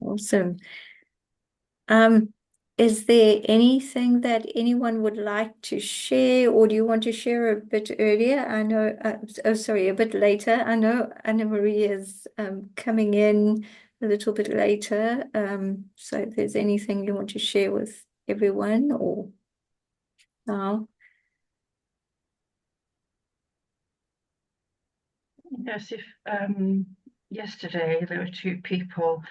Awesome. Is there anything that anyone would like to share, or do you want to share a bit earlier? I know, oh, sorry, a bit later. I know Anna Marie is coming in a little bit later. So if there's anything you want to share with everyone, or now. Yes, if yesterday there were two people,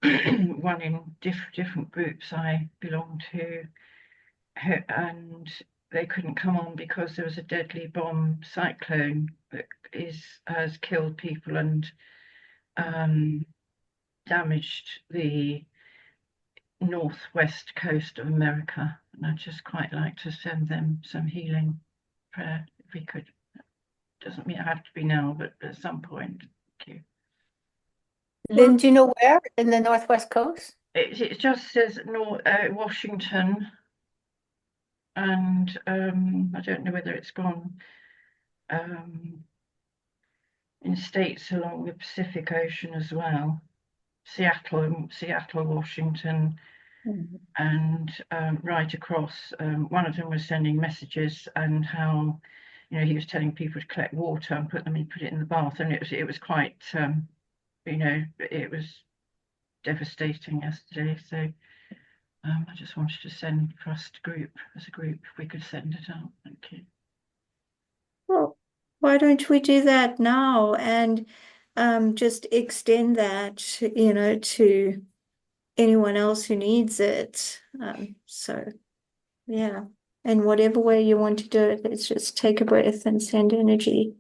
one in different groups I belong to, and they couldn't come on because there was a deadly bomb cyclone that has killed people and damaged the northwest coast of America. And I'd just quite like to send them some healing prayer if we could. Doesn't mean it have to be now, but at some point. Thank you. Lynn, do you know where in the Northwest Coast? It just says Washington, and I don't know whether it's gone in states along the Pacific Ocean as well. Seattle, Washington, and right across. One of them was sending messages and how, he was telling people to collect water and put it in the bath, and it was quite, it was devastating yesterday. So I just wanted to send for us as a group, if we could send it out. Thank you. Well, why don't we do that now and just extend that, to anyone else who needs it. So, yeah. And whatever way you want to do it, let's just take a breath and send energy.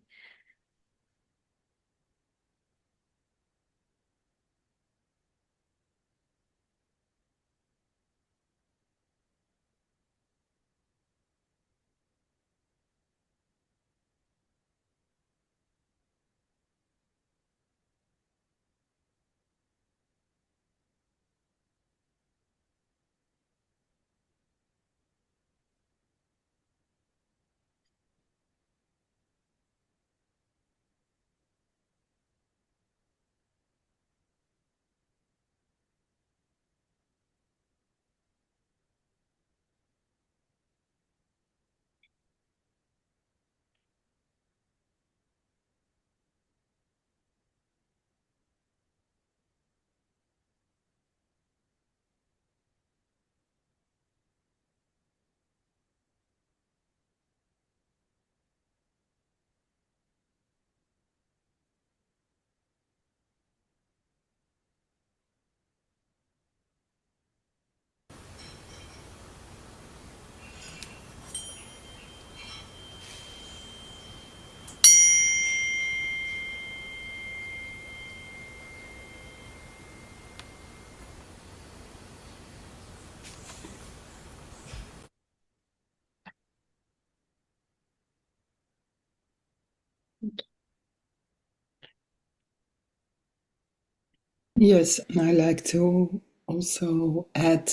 Yes, and I like to also add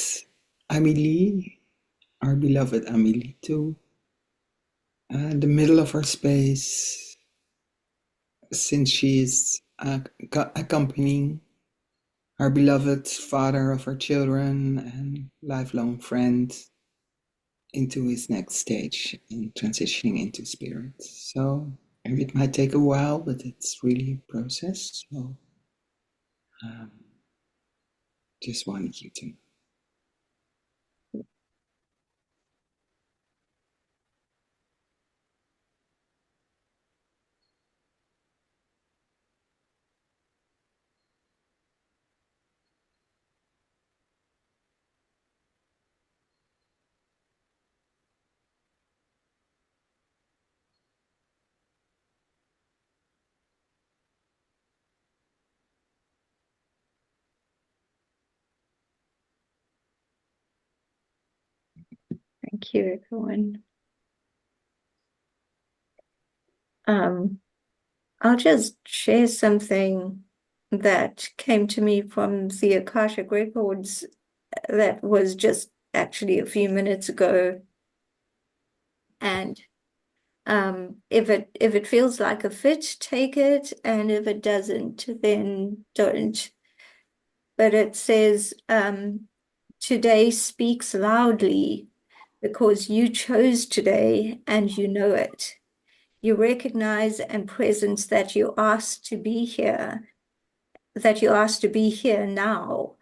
Amelie, our beloved Amelie, to the middle of our space, since she is accompanying our beloved father of our children and lifelong friend into his next stage in transitioning into spirit. So it might take a while, but it's really a process. So just wanted you to know. Thank you, everyone. I'll just share something that came to me from the Akashic Records that was just actually a few minutes ago. And if it feels like a fit, take it, and if it doesn't, then don't. but it says, today speaks loudly because you chose today and you know it. You recognize and presence that you asked to be here, now,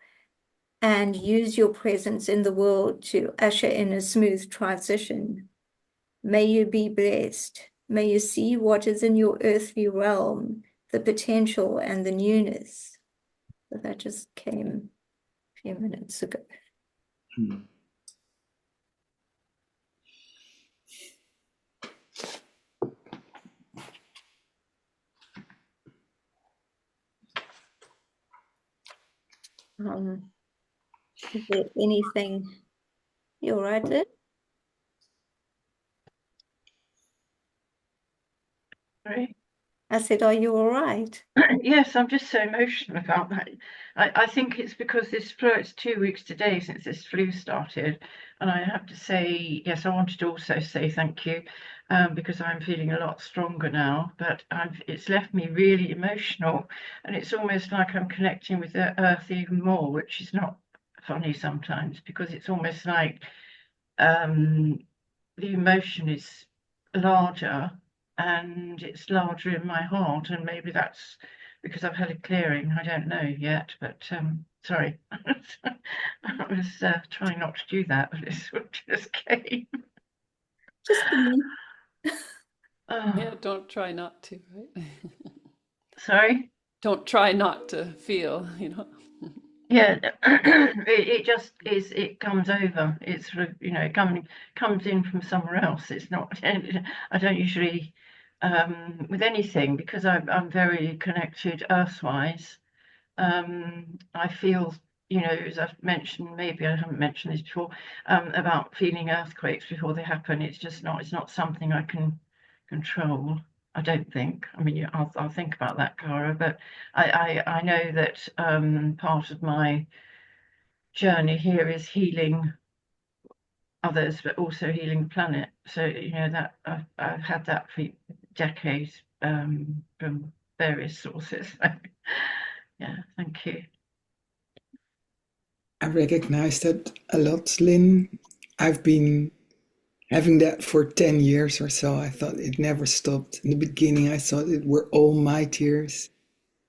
and use your presence in the world to usher in a smooth transition. May you be blessed. May you see what is in your earthly realm, the potential and the newness. So that just came a few minutes ago. Hmm. Is there anything you're right there? Sorry. I said, are you all right? Yes, I'm just so emotional about that. I think it's because this flu, it's 2 weeks today since this flu started. And I have to say, yes, I wanted to also say thank you because I'm feeling a lot stronger now. But it's left me really emotional. And it's almost like I'm connecting with the earth even more, which is not funny sometimes because it's almost like the emotion is larger and it's larger in my heart, and maybe that's because I've had a clearing. I don't know yet, but sorry. I was trying not to do that, but it sort of just came. Just me. Oh, Yeah, don't try not to, right? sorry. Don't try not to feel, Yeah, it just is. It comes over. It's sort of, it comes in from somewhere else. It's not. I don't usually with anything because I'm very connected earthwise. I feel, as I've mentioned, maybe I haven't mentioned this before, about feeling earthquakes before they happen. It's not something I can control. I don't think. I mean, I'll think about that, Cara, but I know that part of my journey here is healing others, but also healing the planet. So, that I've had that for decades from various sources. Yeah, thank you. I recognize that a lot, Lynn. I've been having that for 10 years or so. I thought it never stopped. In the beginning, I thought it were all my tears.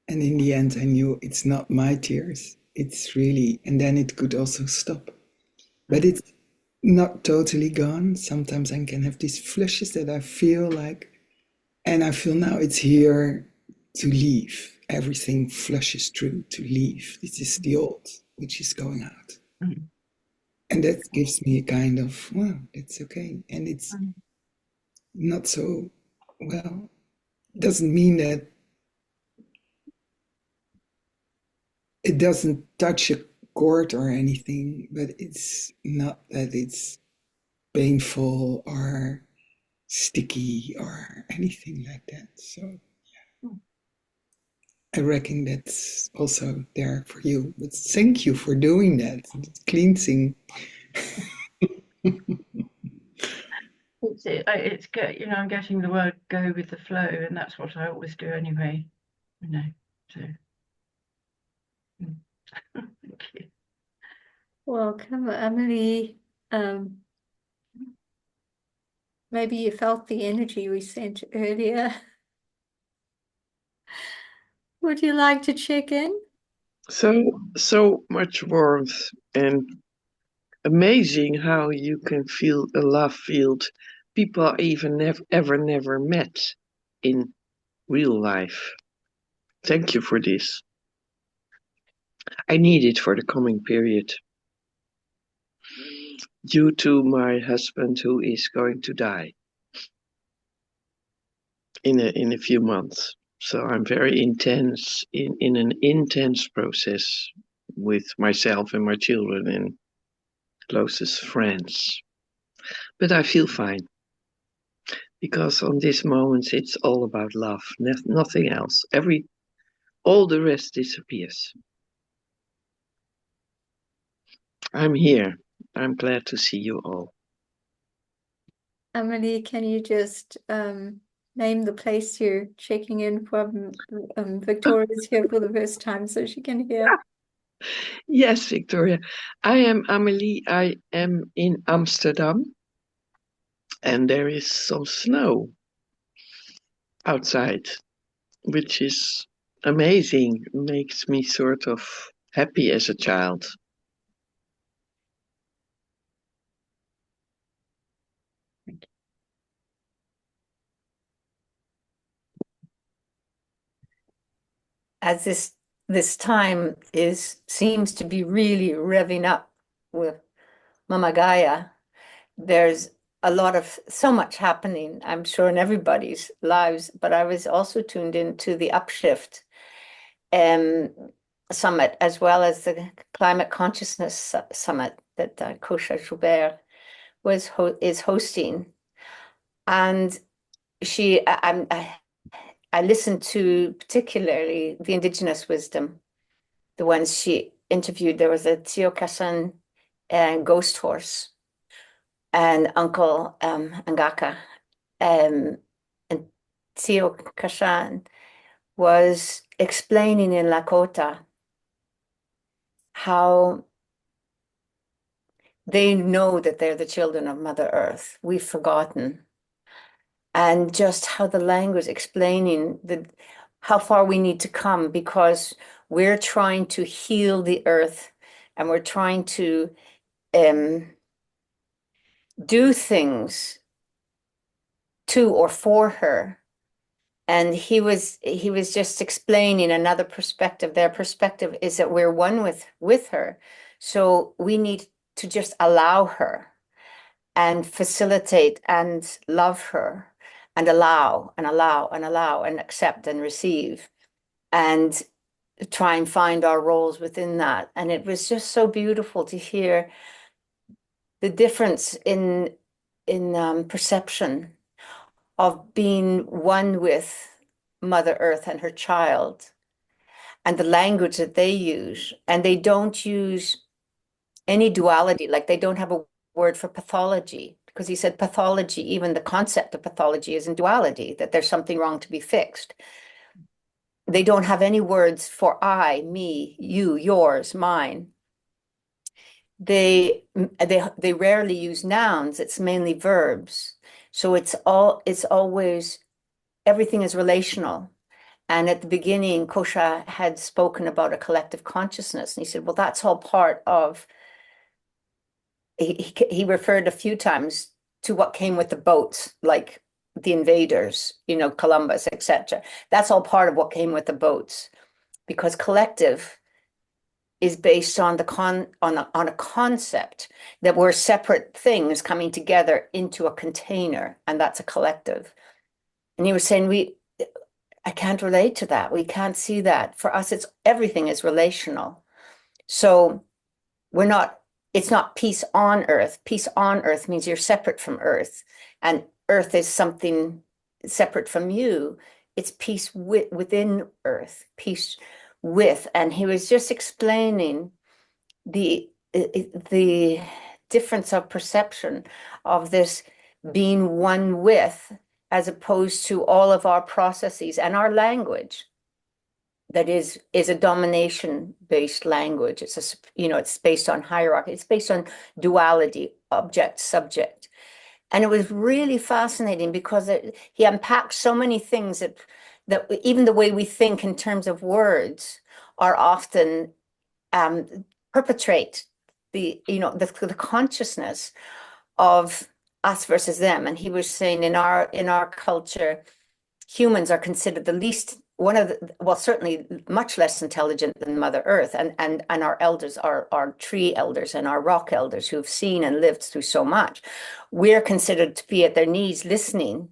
And in the end, I knew it's not my tears. It's really, and then it could also stop. But it's not totally gone. Sometimes I can have these flushes that I feel like, and I feel now it's here to leave. Everything flushes through to leave. This is the old, which is going out. Mm. And that gives me a kind of, well, it's okay. And it's not so, well, doesn't mean that it doesn't touch a chord or anything, but it's not that it's painful or sticky or anything like that. So yeah. I reckon that's also there for you. But thank you for doing that. Cleansing. It's good, I'm getting the word go with the flow, and that's what I always do anyway, so thank you. Welcome, Emily. Maybe you felt the energy we sent earlier. Would you like to check in? So much warmth, and amazing how you can feel a love field people even never met in real life. Thank you for this. I need it for the coming period. Due to my husband who is going to die in a few months. So I'm very intense in an intense process with myself and my children and closest friends. But I feel fine. Because on this moment it's all about love, nothing else. All the rest disappears. I'm here. I'm glad to see you all. Emily, can you just name the place you're checking in from? Victoria's here for the first time, so she can hear. Yes, Victoria. I am Amelie. I am in Amsterdam, and there is some snow outside, which is amazing. Makes me sort of happy as a child. As this time seems to be really revving up with Mama Gaia, there's so much happening, I'm sure, in everybody's lives, but I was also tuned into the Upshift summit, as well as the Climate Consciousness Summit that Kosha Joubert is hosting. And I listened to particularly the indigenous wisdom, the ones she interviewed. There was a Tio Kashan ghost horse and Uncle Angaka. And Tio Kashan was explaining in Lakota how they know that they're the children of Mother Earth. We've forgotten. And just how the language explaining how far we need to come, because we're trying to heal the earth and we're trying to do things to or for her. And he was just explaining another perspective. Their perspective is that we're one with her. So we need to just allow her and facilitate and love her and allow and allow and allow and accept and receive and try and find our roles within that. And it was just so beautiful to hear the difference in perception of being one with Mother Earth and her child, and the language that they use. And they don't use any duality, like they don't have a word for pathology, because he said pathology, even the concept of pathology, is in duality, that there's something wrong to be fixed. They don't have any words for I, me, you, yours, mine. They rarely use nouns. It's mainly verbs. So it's always, everything is relational. And at the beginning, Kosha had spoken about a collective consciousness. And he said, well, that's all part of, he referred a few times to what came with the boats, like the invaders, Columbus, etc. That's all part of what came with the boats, because collective is based on on a concept that we're separate things coming together into a container, and that's a collective. And he was saying, I can't relate to that. We can't see that. For us, everything is relational. So it's not peace on earth. Peace on earth means you're separate from earth, and earth is something separate from you. It's peace within earth, peace with. And he was just explaining the difference of perception of this being one with, as opposed to all of our processes and our language that is a domination-based language. It's based on hierarchy. It's based on duality, object, subject. And it was really fascinating because he unpacked so many things that even the way we think in terms of words are often perpetrate the consciousness of us versus them. And he was saying in our culture, humans are considered the least, certainly much less intelligent than Mother Earth, and our elders, our tree elders and our rock elders who've seen and lived through so much. We're considered to be at their knees listening.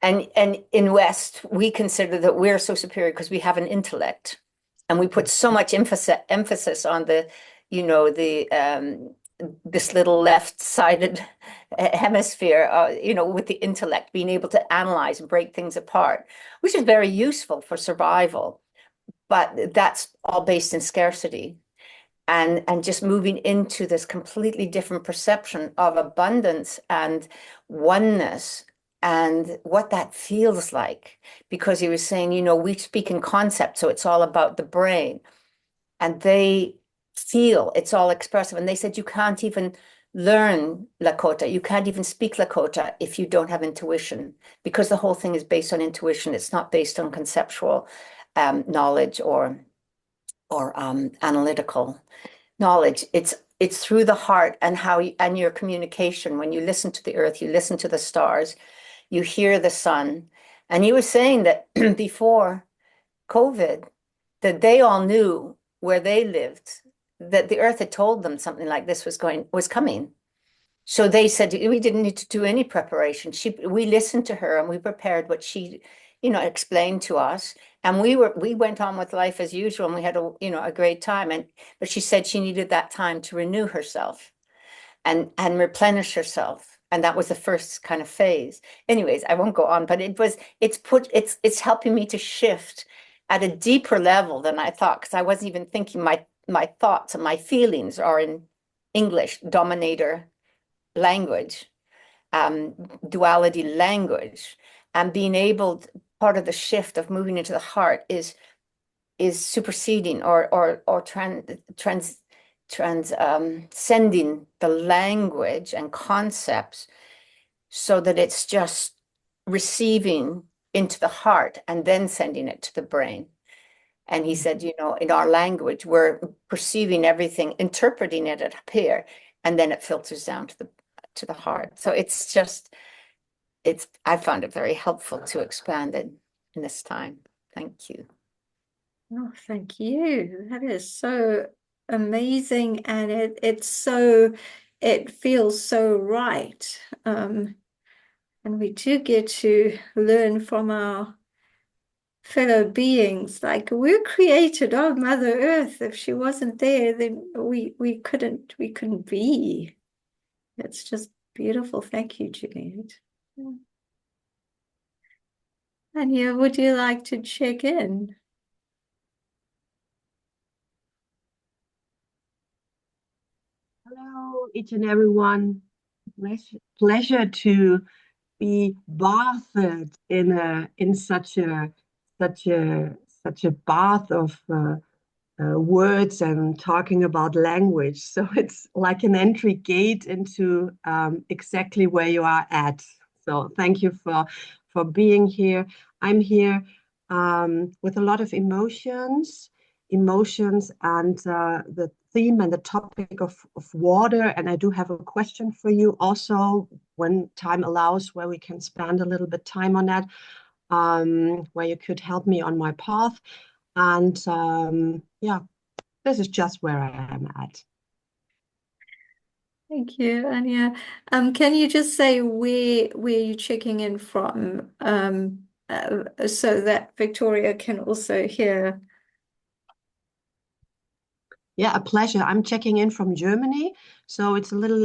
And in West, we consider that we're so superior because we have an intellect, and we put so much emphasis on this little left-sided hemisphere, with the intellect, being able to analyze and break things apart, which is very useful for survival. But that's all based in scarcity, and just moving into this completely different perception of abundance and oneness, and what that feels like. Because he was saying, we speak in concept, so it's all about the brain. and they feel it's all expressive. And they said you can't even learn Lakota, you can't even speak Lakota if you don't have intuition, because the whole thing is based on intuition. It's not based on conceptual knowledge or analytical knowledge. It's through the heart and and your communication. When you listen to the earth, you listen to the stars, you hear the sun. And he was saying that before COVID, that they all knew where they lived, that the earth had told them something like this was coming. So they said we didn't need to do any preparation. We listened to her and we prepared what she, explained to us. And we went on with life as usual, and we had a great time. But she said she needed that time to renew herself and replenish herself. And that was the first kind of phase. Anyways, I won't go on, but it's helping me to shift at a deeper level than I thought, because I wasn't even thinking. My thoughts and my feelings are in English, dominator language, duality language, and being able, part of the shift of moving into the heart is superseding or transcending the language and concepts, so that it's just receiving into the heart and then sending it to the brain. And he said, in our language, we're perceiving everything, interpreting it up here, and then it filters down to the heart. So I found it very helpful to expand it in this time. Thank you. Oh, thank you. That is so amazing, and it feels so right. And we do get to learn from our fellow beings. Like, we're created of Mother Earth. If she wasn't there, then we couldn't be. It's just beautiful. Thank you, Juliet. Anya, would you like to check in? Hello, each and everyone. Pleasure to be bathed in such a bath of words and talking about language. So it's like an entry gate into exactly where you are at. So thank you for being here. I'm here with a lot of emotions and the theme and the topic of water. And I do have a question for you also, when time allows, where we can spend a little bit time on that, where you could help me on my path. And yeah, this is just where I am at. Thank you, Anya. Can you just say where you're checking in from, so that Victoria can also hear? Yeah, a pleasure. I'm checking in from Germany. So it's a little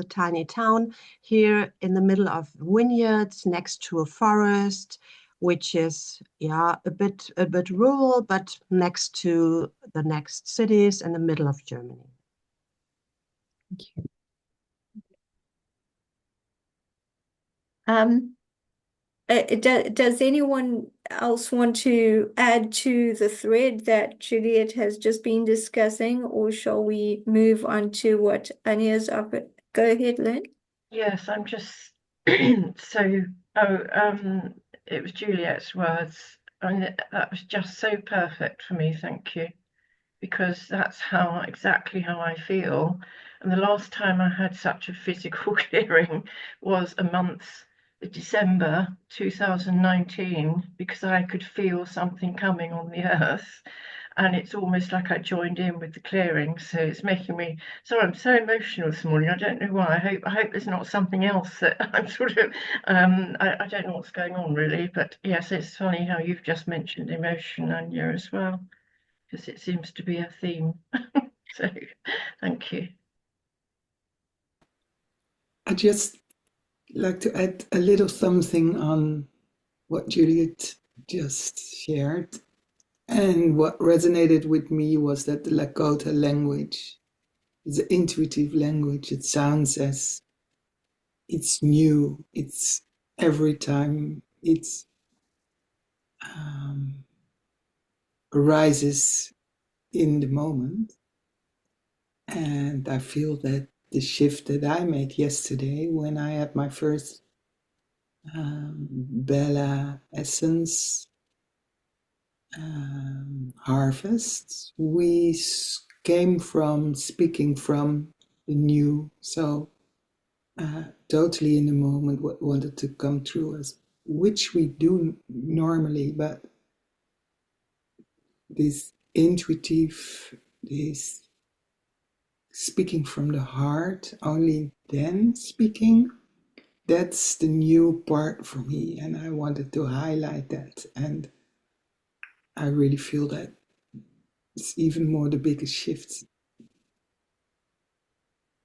tiny town here in the middle of vineyards next to a forest, which is, yeah, a bit rural, but next to the next cities in the middle of Germany. Thank you. Does anyone else want to add to the thread that Juliet has just been discussing, or shall we move on to what Anya's up? Go ahead, Lynn. Yes, I'm just so. It was Juliet's words. That was just so perfect for me. Thank you, because that's exactly how I feel. And the last time I had such a physical clearing was December 2019, because I could feel something coming on the earth, and it's almost like I joined in with the clearing. So it's making me, sorry, I'm so emotional this morning. I don't know why. I hope there's not something else that I'm sort of, I don't know what's going on really, but yes, it's funny how you've just mentioned emotion, Anya, as well, because it seems to be a theme. So thank you. I just like to add a little something on what Juliet just shared. And what resonated with me was that the Lakota language is an intuitive language. It sounds as it's new. It's every time it arises in the moment. And I feel that the shift that I made yesterday when I had my first Bella Essence harvest, we came from speaking from the new. So totally in the moment what wanted to come through us, which we do normally, but this intuitive, this speaking from the heart, only then speaking, that's the new part for me, and I wanted to highlight that. And I really feel that it's even more the biggest shift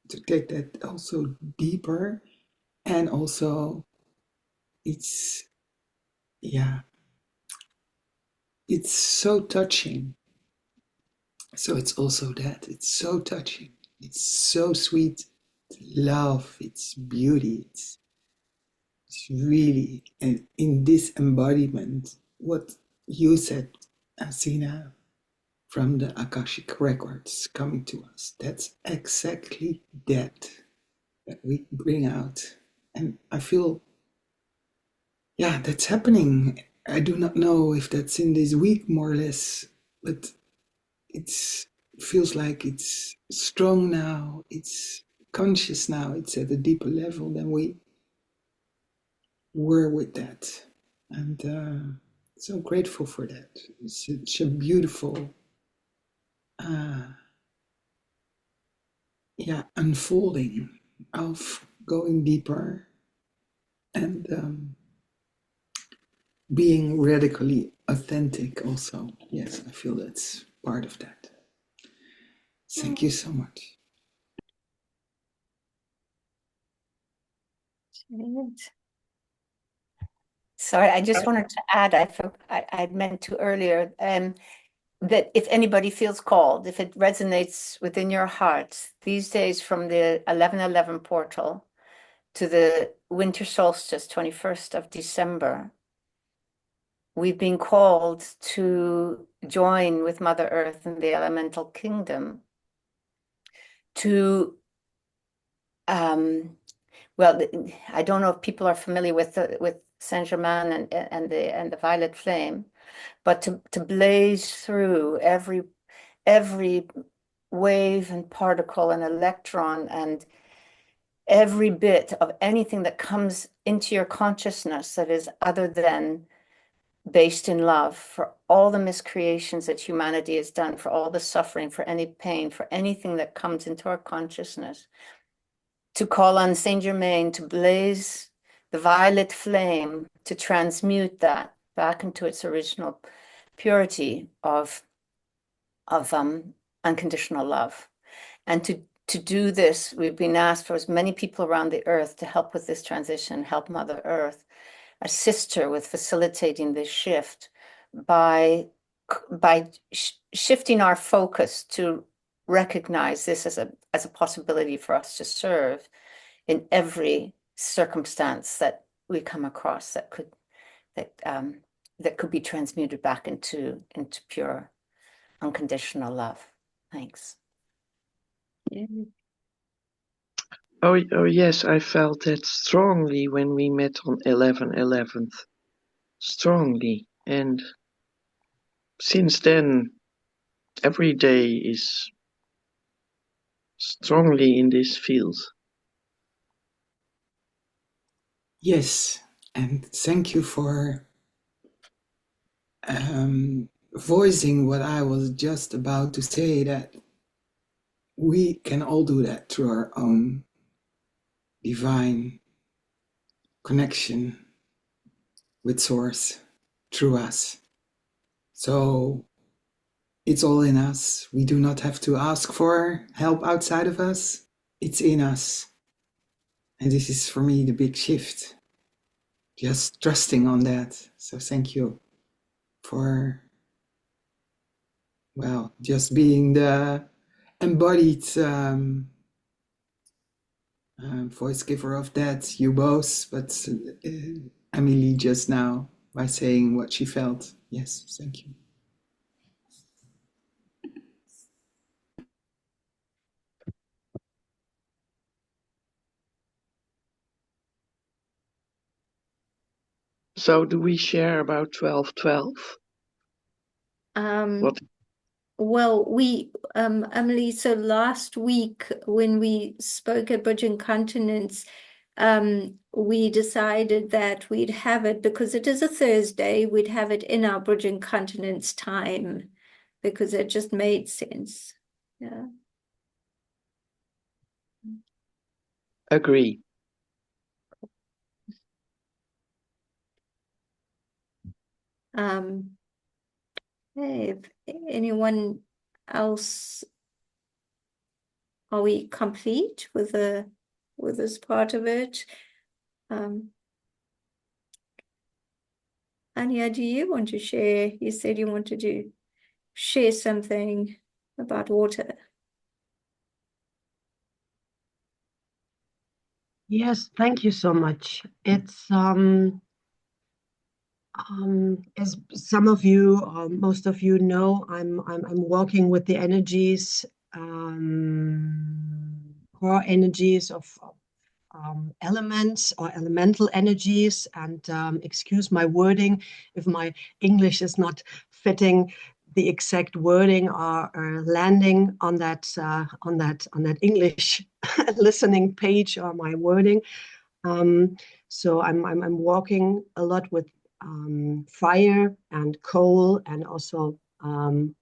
to take that also deeper. And also it's it's so touching. So it's also that it's so touching, it's so sweet, it's love, it's beauty, it's really, and in this embodiment, what you said, Asina, from the Akashic records coming to us, that's exactly that we bring out. And I feel, that's happening. I do not know if that's in this week more or less, but it feels like it's strong now, it's conscious now, it's at a deeper level than we were with that. And so grateful for that. It's such a beautiful unfolding of going deeper and being radically authentic also. Yes, I feel that's part of that. Thank you so much. Sorry, I just wanted to add, I meant to earlier, that if anybody feels called, if it resonates within your heart, these days from the 11/11 portal to the winter solstice, 21st of December, we've been called to join with Mother Earth and the elemental kingdom to, well, I don't know if people are familiar with Saint Germain and the violet flame, but to blaze through every wave and particle and electron and every bit of anything that comes into your consciousness that is other than based in love, for all the miscreations that humanity has done, for all the suffering, for any pain, for anything that comes into our consciousness, to call on Saint Germain to blaze the violet flame, to transmute that back into its original purity of unconditional love. And to do this, we've been asked for as many people around the earth to help with this transition, help Mother Earth, assist her with facilitating this shift by shifting our focus to recognize this as a possibility for us to serve in every circumstance that we come across that could be transmuted back into pure unconditional love. Thanks. Oh yes, I felt that strongly when we met on 11/11. Strongly. And since then, every day is strongly in this field. Yes, and thank you for voicing what I was just about to say, that we can all do that through our own divine connection with Source through us. So it's all in us. We do not have to ask for help outside of us. It's in us. And this is for me the big shift. Just trusting on that. So thank you for, just being the embodied voice giver of that, you both, but Amelie just now by saying what she felt. Yes, thank you. So do we share about 12-12? Um, What? Well, Emily, so last week when we spoke at Bridging Continents, we decided that we'd have it, because it is a Thursday, we'd have it in our Bridging Continents time, because it just made sense. Yeah. Agree. Hey, if anyone else, are we complete with this part of it? Anya, do you want to share? You said you wanted to share something about water. Yes, thank you so much. It's as some of you, most of you know, I'm working with the energies, core energies of elements or elemental energies. And excuse my wording if my English is not fitting the exact wording or landing on that English listening page or my wording. So I'm working a lot with fire and coal and also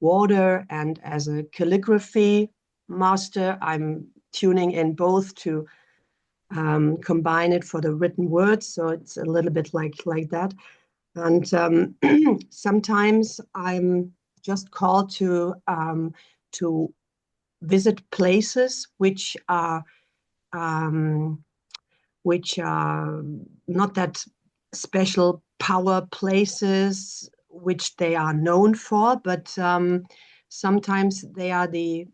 water. And as a calligraphy master, I'm tuning in both to combine it for the written words. So it's a little bit like that. And sometimes I'm just called to visit places which are not that special power places which they are known for, but sometimes they are the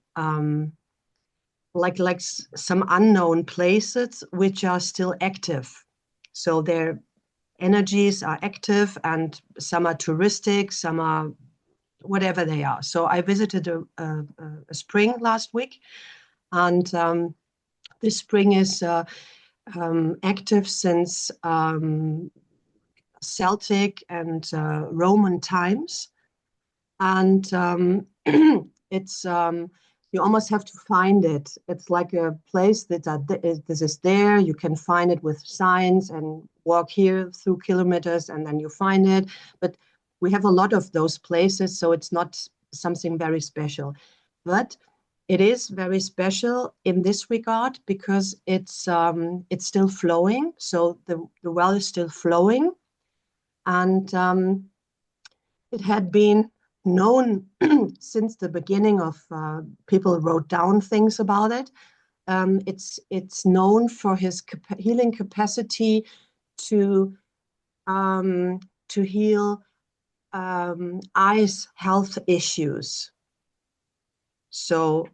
like some unknown places which are still active. So their energies are active, and some are touristic, some are whatever they are. So I visited a spring last week, and this spring is active since Celtic and Roman times. And it's you almost have to find it. It's like a place that this is there. You can find it with signs and walk here through kilometers, and then you find it. But we have a lot of those places, so it's not something very special. But it is very special in this regard because it's still flowing. So the well is still flowing, and it had been known since the beginning of people wrote down things about it. It's known for his healing capacity to heal eyes health issues. So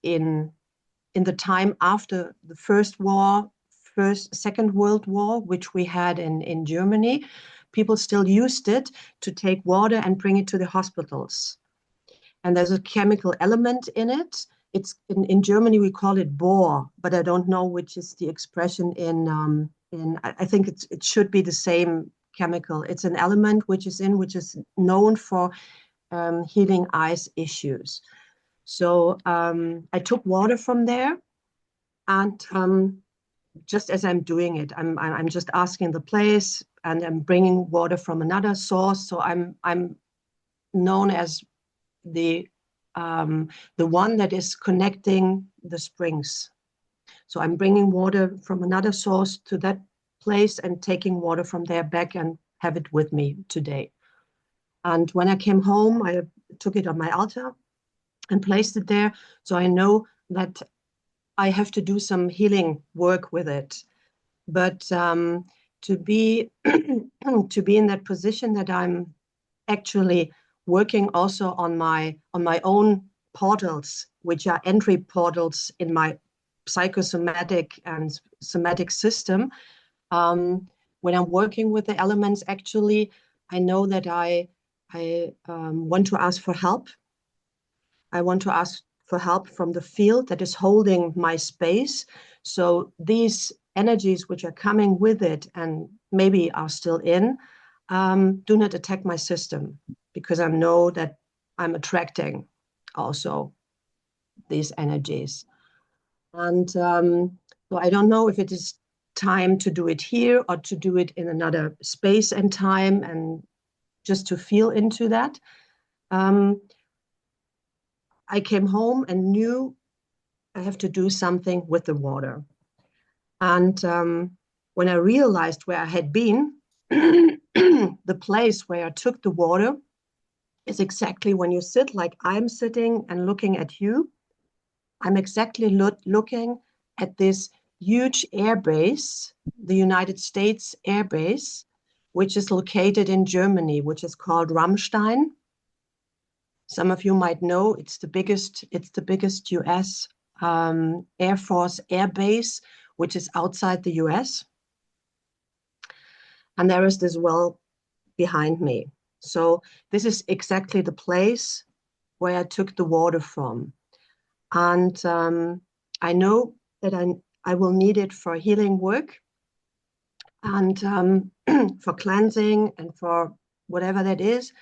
in the time after the Second World War, which we had in Germany, people still used it to take water and bring it to the hospitals. And there's a chemical element in it. It's in Germany we call it bor, but I don't know which is the expression in I think it should be the same chemical. It's an element which is known for healing eyes issues. So I took water from there, and just as I'm doing it, I'm just asking the place, and I'm bringing water from another source. So I'm known as the one that is connecting the springs. So I'm bringing water from another source to that place and taking water from there back and have it with me today. And when I came home, I took it on my altar and placed it there. So I know that I have to do some healing work with it. But to be in that position that I'm actually working also on my own portals, which are entry portals in my psychosomatic and somatic system. When I'm working with the elements, actually, I know that I want to ask for help. I want to ask for help from the field that is holding my space. So these energies which are coming with it and maybe are still in, do not attack my system, because I know that I'm attracting also these energies. And so I don't know if it is time to do it here or to do it in another space and time, and just to feel into that. I came home and knew I have to do something with the water. And when I realized where I had been, the place where I took the water is exactly when you sit like I'm sitting and looking at you. I'm exactly looking at this huge air base, the United States air base, which is located in Germany, which is called Ramstein. Some of you might know it's the biggest US Air Force air base, which is outside the US. And there is this well behind me. So this is exactly the place where I took the water from. And I know that I will need it for healing work and for cleansing and for whatever that is.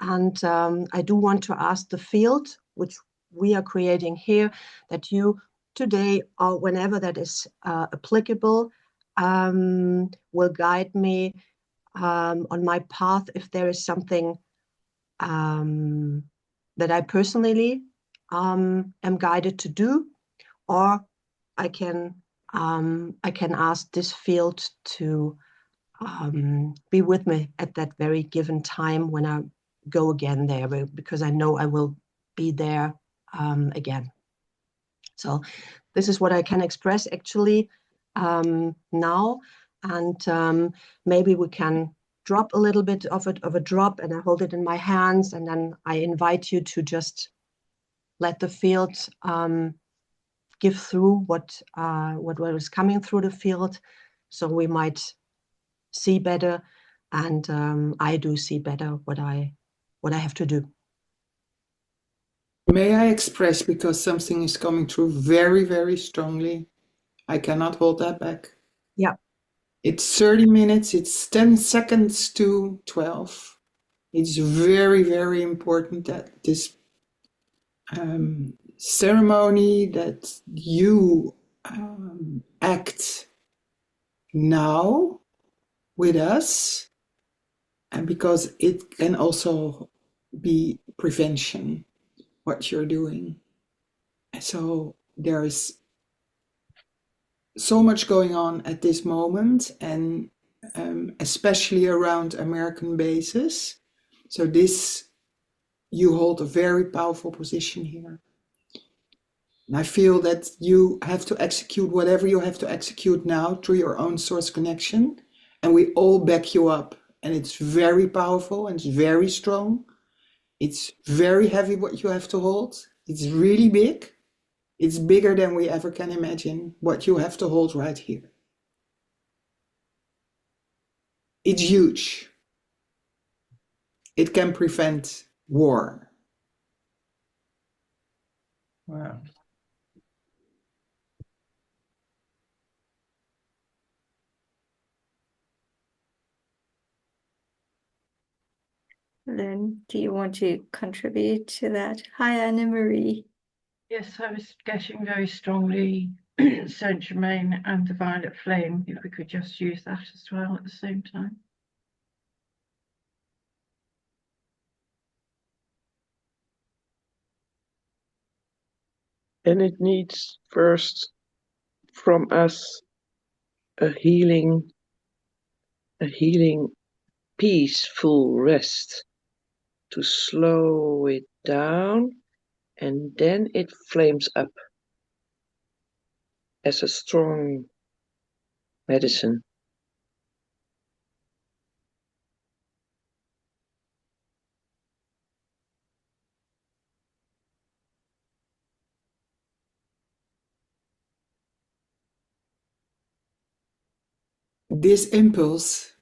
And I do want to ask the field, which we are creating here, that you today or whenever that is applicable, will guide me on my path if there is something that I personally am guided to do, or I can ask this field to be with me at that very given time when I go again there, because I know I will be there again. So this is what I can express actually now, and maybe we can drop a little bit of a drop, and I hold it in my hands, and then I invite you to just let the field give through what is coming through the field, so we might see better, and I do see better what I have to do. May I express, because something is coming through very, very strongly. I cannot hold that back. Yeah. It's 30 minutes, it's 10 seconds to 12. It's very, very important that this ceremony, that you act now with us, and because it can also be prevention, what you're doing. So there is so much going on at this moment, and especially around American bases. So you hold a very powerful position here. And I feel that you have to execute whatever you have to execute now through your own source connection, and we all back you up. And it's very powerful and it's very strong. It's very heavy what you have to hold. It's really big. It's bigger than we ever can imagine what you have to hold right here. It's huge. It can prevent war. Wow. Lynn, do you want to contribute to that? Hi, Anne-Marie. Yes, I was getting very strongly Saint Germain and the violet flame, if we could just use that as well at the same time. And it needs first from us a healing, peaceful rest to slow it down, and then it flames up as a strong medicine. This impulse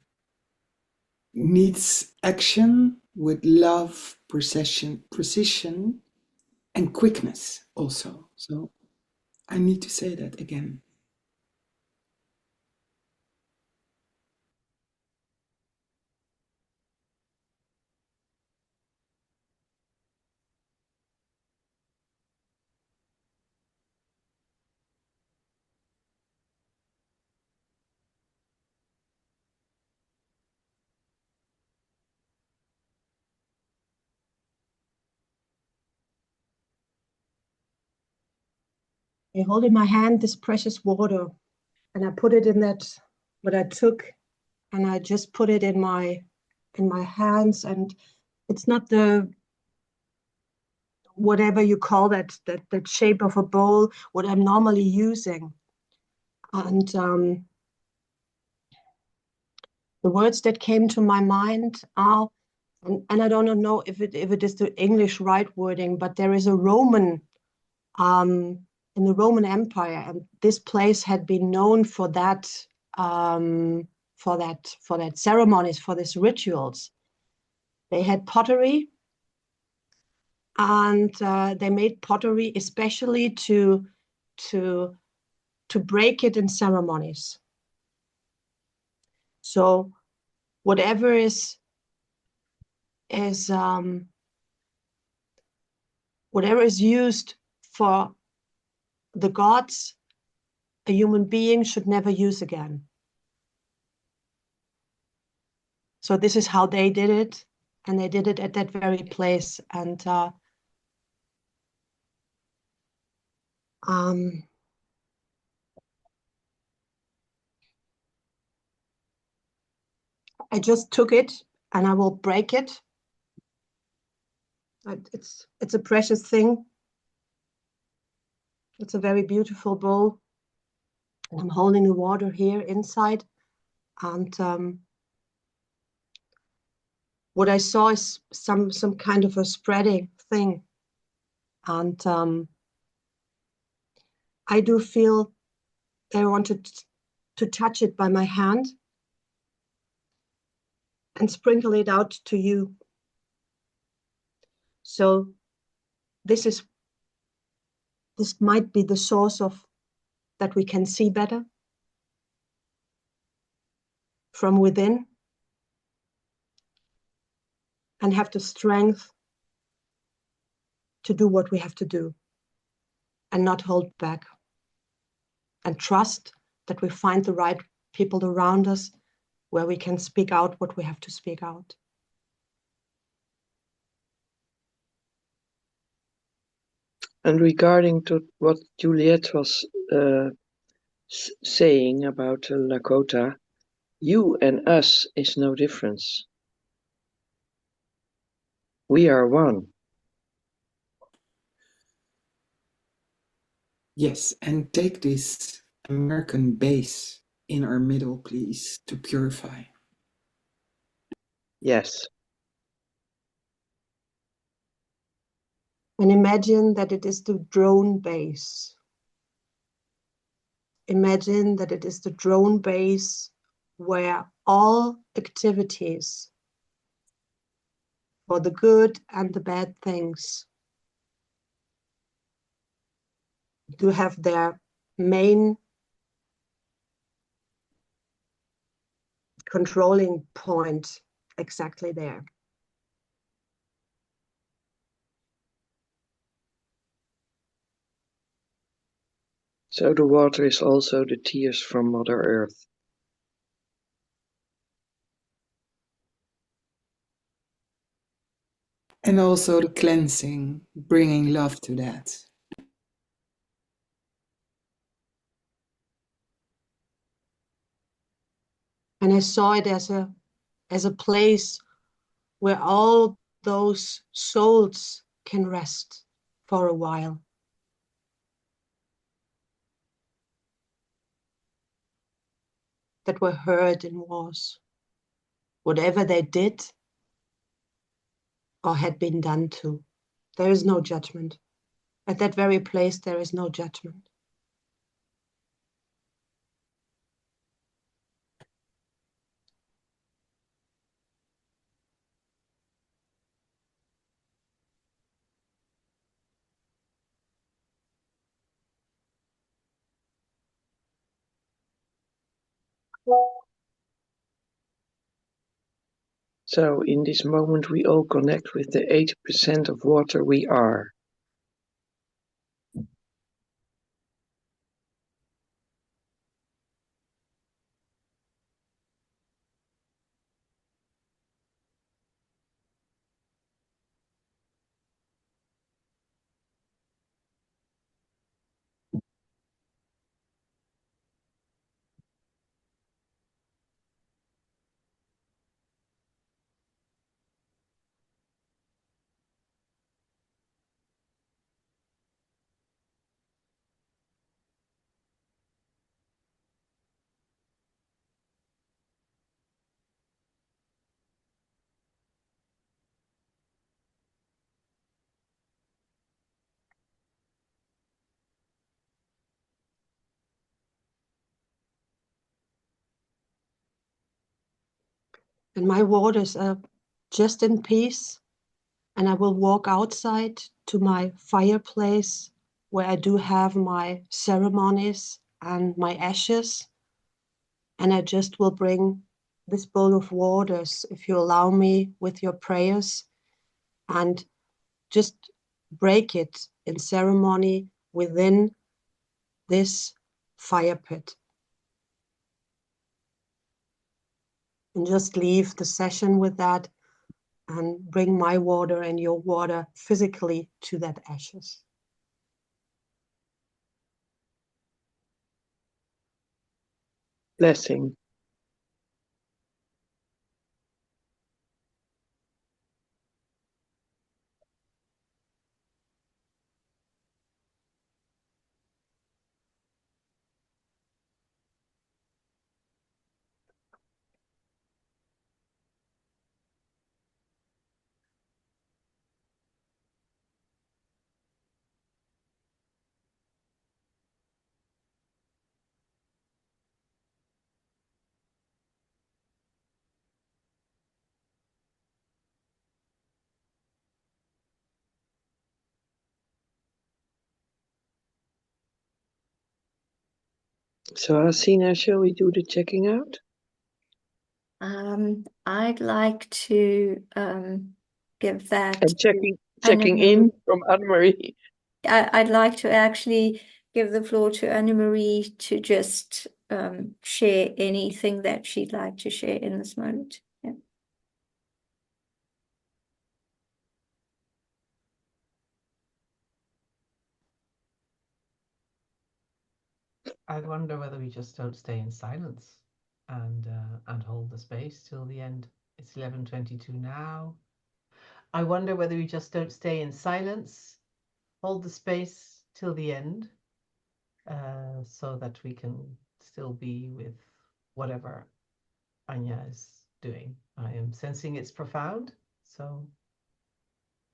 needs action with love, precision, and quickness also. So I need to say that again. I hold in my hand this precious water, and I put it in that, what I took, and I just put it in my hands, and it's not the, whatever you call that shape of a bowl, what I'm normally using. And the words that came to my mind are, and I don't know if it is the English right wording, but there is a Roman, in the Roman Empire, and this place had been known for that, for that ceremonies, for these rituals. They had pottery, and they made pottery especially to break it in ceremonies. So whatever is whatever is used for the gods, a human being should never use again. So this is how they did it, and they did it at that very place. And I just took it, and I will break it. It's a precious thing. It's a very beautiful bowl. And I'm holding the water here inside, and what I saw is some kind of a spreading thing, and I do feel I wanted to touch it by my hand and sprinkle it out to you. So this might be the source of that we can see better from within, and have the strength to do what we have to do and not hold back, and trust that we find the right people around us where we can speak out what we have to speak out. And regarding to what Juliet was saying about Lakota, you and us is no difference. We are one. Yes, and take this American base in our middle, please, to purify. Yes. And imagine that it is the drone base. Imagine that it is the drone base where all activities, for the good and the bad things, do have their main controlling point exactly there. So the water is also the tears from Mother Earth. And also the cleansing, bringing love to that. And I saw it as a place where all those souls can rest for a while. That were hurt in wars. Whatever they did or had been done to, there is no judgment. At that very place, there is no judgment. So in this moment, we all connect with the 80% of water we are. and my waters are just in peace. And I will walk outside to my fireplace where I do have my ceremonies and my ashes. And I just will bring this bowl of waters, if you allow me, with your prayers, and just break it in ceremony within this fire pit. And just leave the session with that and bring my water and your water physically to that ashes. Blessing. So, Asina, shall we do the checking out? I'd like to give that And checking to Anne-Marie. in from Anne-Marie. I'd like to actually give the floor to Anne-Marie to just share anything that she'd like to share in this moment. Yeah. I wonder whether we just don't stay in silence and hold the space till the end. It's 11:22 now. I wonder whether we just don't stay in silence, hold the space till the end, so that we can still be with whatever Anya is doing. I am sensing it's profound, so,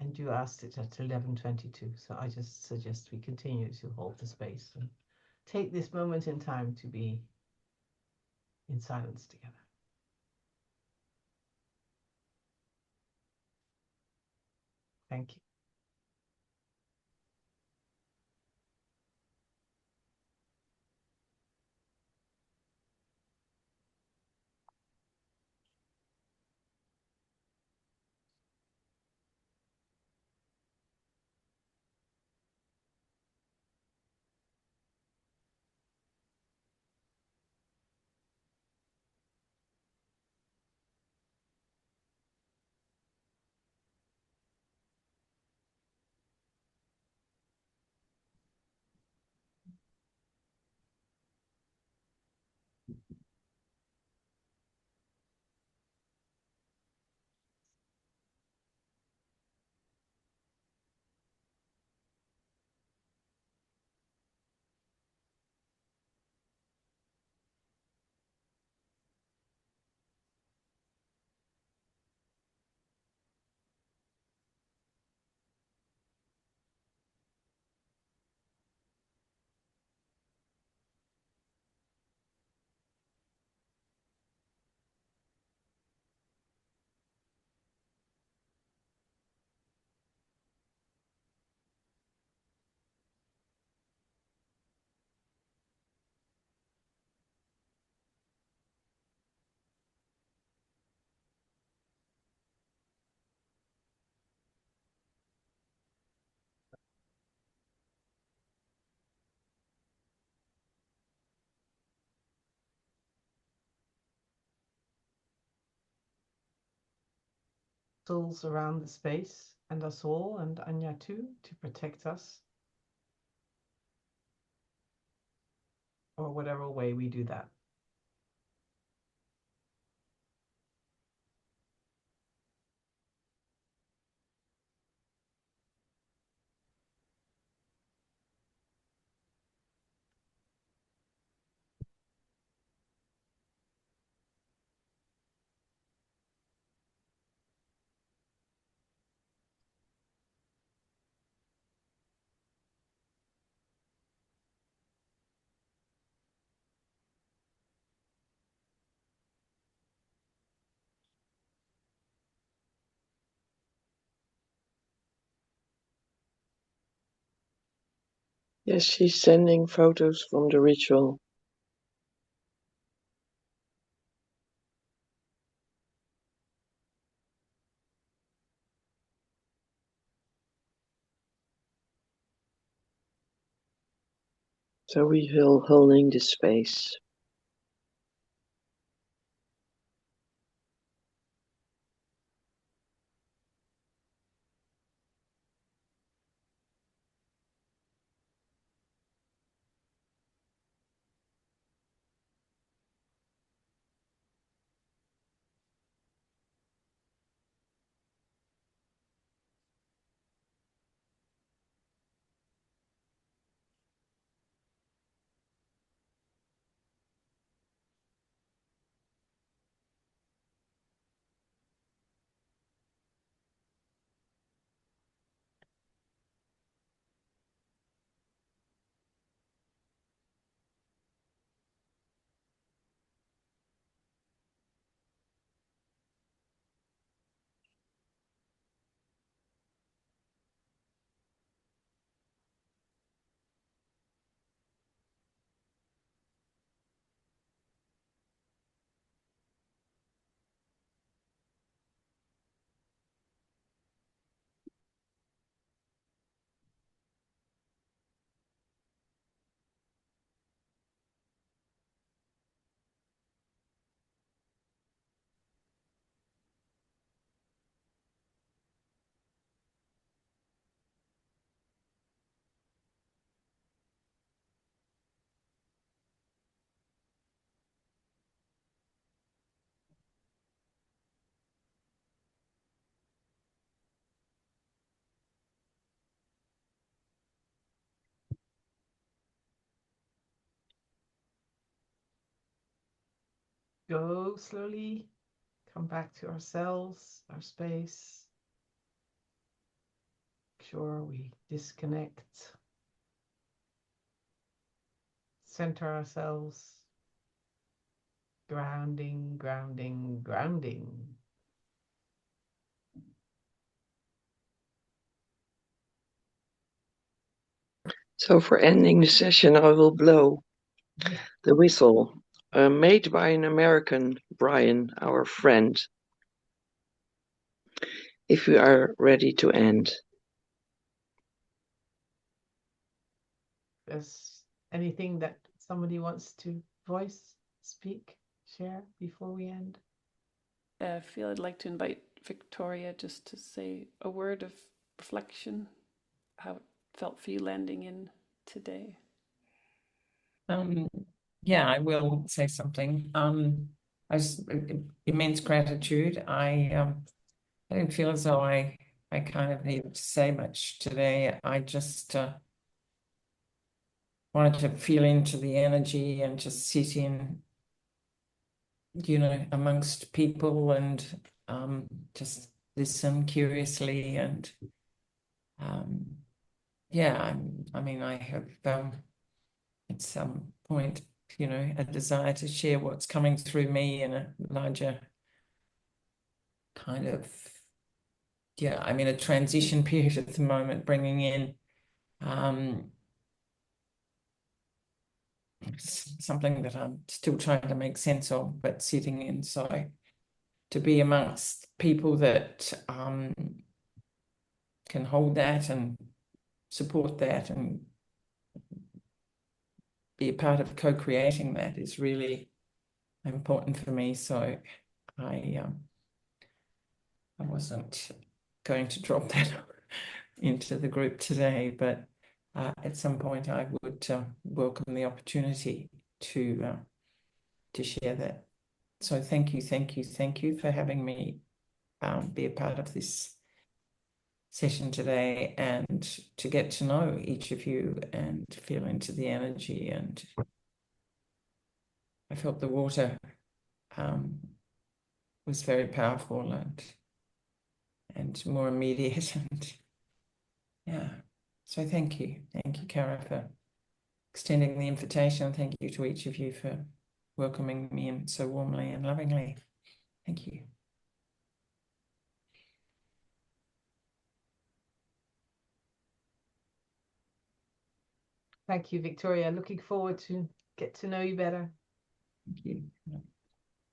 and you asked it at 11:22, so I just suggest we continue to hold the space and take this moment in time to be in silence together. Thank you. Souls around the space and us all, and Anya too, to protect us, or whatever way we do that. Yes, she's sending photos from the ritual. So we will holding the space. Go slowly, come back to ourselves, our space. Make sure we disconnect, center ourselves, grounding, grounding, grounding. So for ending the session, I will blow the whistle, made by an American, Brian, our friend. If we are ready to end. There's anything that somebody wants to voice, speak, share before we end? I feel I'd like to invite Victoria just to say a word of reflection, how it felt for you landing in today. Yeah, I will say something. As immense gratitude. I didn't feel as though I kind of needed to say much today. I just wanted to feel into the energy and just sit in, amongst people and just listen curiously and yeah, I mean, I have at some point, a desire to share what's coming through me in a larger kind of, I'm in a transition period at the moment, bringing in something that I'm still trying to make sense of, but sitting in. So to be amongst people that can hold that and support that and be a part of co-creating that is really important for me. So I wasn't going to drop that into the group today, but at some point I would welcome the opportunity to share that. So thank you for having me be a part of this session today and to get to know each of you and feel into the energy. And I felt the water was very powerful and more immediate and yeah. So thank you, Cara, for extending the invitation. Thank you to each of you for welcoming me in so warmly and lovingly. Thank you. Thank you, Victoria. Looking forward to get to know you better. Thank you.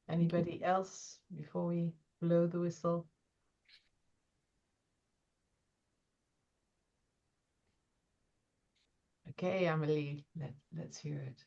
Anybody else before we blow the whistle? Okay, Amelie, let's hear it.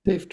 Safe